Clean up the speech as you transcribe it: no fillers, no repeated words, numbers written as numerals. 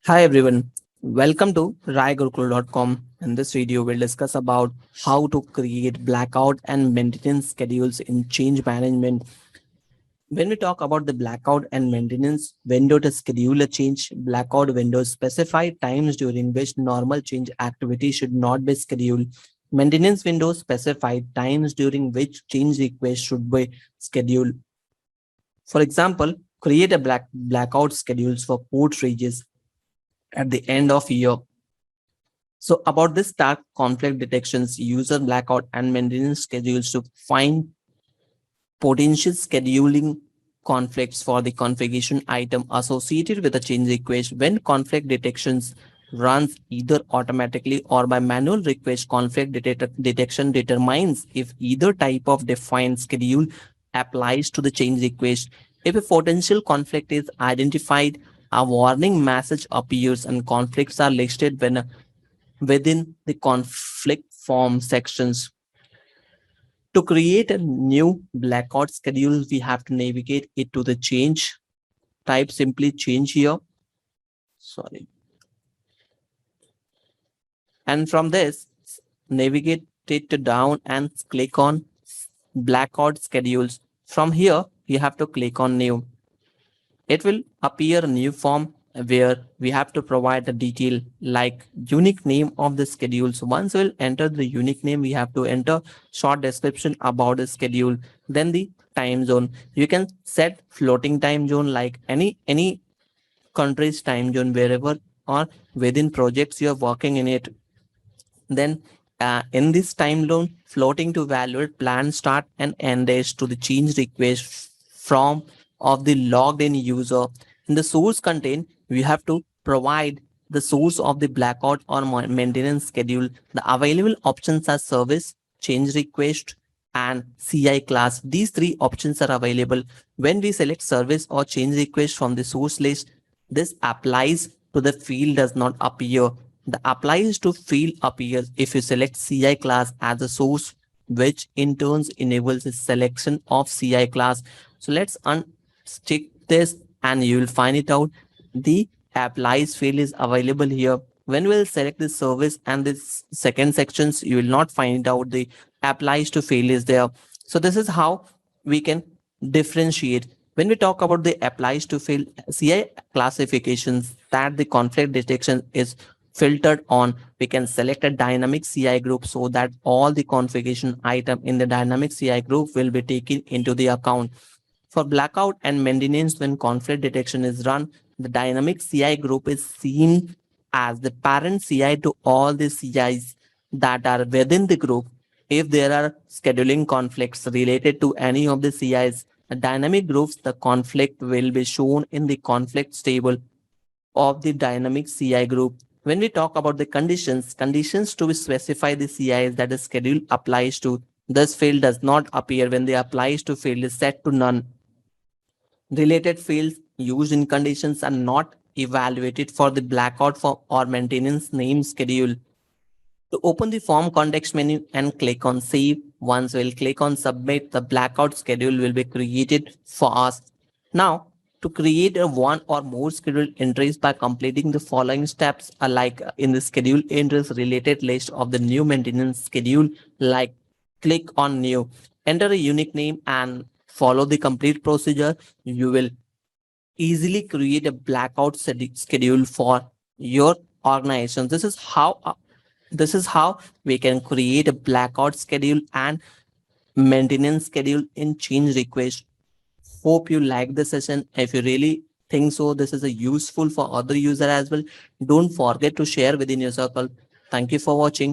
Hi everyone, welcome to raigurukul.com. In this video, we'll discuss about how to create blackout and maintenance schedules in change management. When we talk about the blackout and maintenance window to schedule a change, blackout windows specify times during which normal change activity should not be scheduled. Maintenance windows specify times during which change request should be scheduled. For example, create a blackout schedules for port ranges at the end of year. So about this stack conflict detections, user blackout and maintenance schedules to find potential scheduling conflicts for the configuration item associated with a change request. When conflict detections runs either automatically or by manual request, detection determines if either type of defined schedule applies to the change request. If a potential conflict is identified, a warning message appears and conflicts are listed within the conflict form sections. To create a new blackout schedule, we have to navigate it to the change type, simply change here. Sorry. And from this, navigate it to down and click on blackout schedules. From here, you have to click on new. It will appear a new form where we have to provide a detail like unique name of the schedule. So once we'll enter the unique name, we have to enter short description about the schedule. Then the time zone. You can set floating time zone like any country's time zone wherever or within projects you are working in it. Then in this time zone, floating to evaluate plan start and end dates to the change request from of the logged in user. In the source content, we have to provide the source of the blackout or maintenance schedule. The available options are service, change request, and CI class. These three options are available. When we select service or change request from the source list, this applies to the field does not appear. The applies to field appears if you select CI class as a source, which in turn enables the selection of CI class. So let's unstick this and you will find it out. The applies field is available here. When we'll select the service and this second sections, you will not find out the applies to field is there. So this is how we can differentiate. When we talk about the applies to field CI classifications, that the conflict detection is filtered on, we can select a dynamic CI group so that all the configuration item in the dynamic CI group will be taken into the account. For blackout and maintenance, when conflict detection is run, the dynamic CI group is seen as the parent CI to all the CIs that are within the group. If there are scheduling conflicts related to any of the CIs, the dynamic groups, the conflict will be shown in the conflicts table of the dynamic CI group. When we talk about the conditions to specify the CIs that the schedule applies to, this field does not appear when the applies to field is set to none. Related fields used in conditions are not evaluated for the blackout for or maintenance name schedule. To open the form context menu and click on save, once we'll click on submit, the blackout schedule will be created for us. Now, to create a one or more schedule entries by completing the following steps are like in the schedule entries related list of the new maintenance schedule, like click on new, enter a unique name and follow the complete procedure. You will easily create a blackout schedule for your organization. This is how we can create a blackout schedule and maintenance schedule in change request. Hope you like the session. If you really think so, this is a useful for other user as well. Don't forget to share within your circle. Thank you for watching.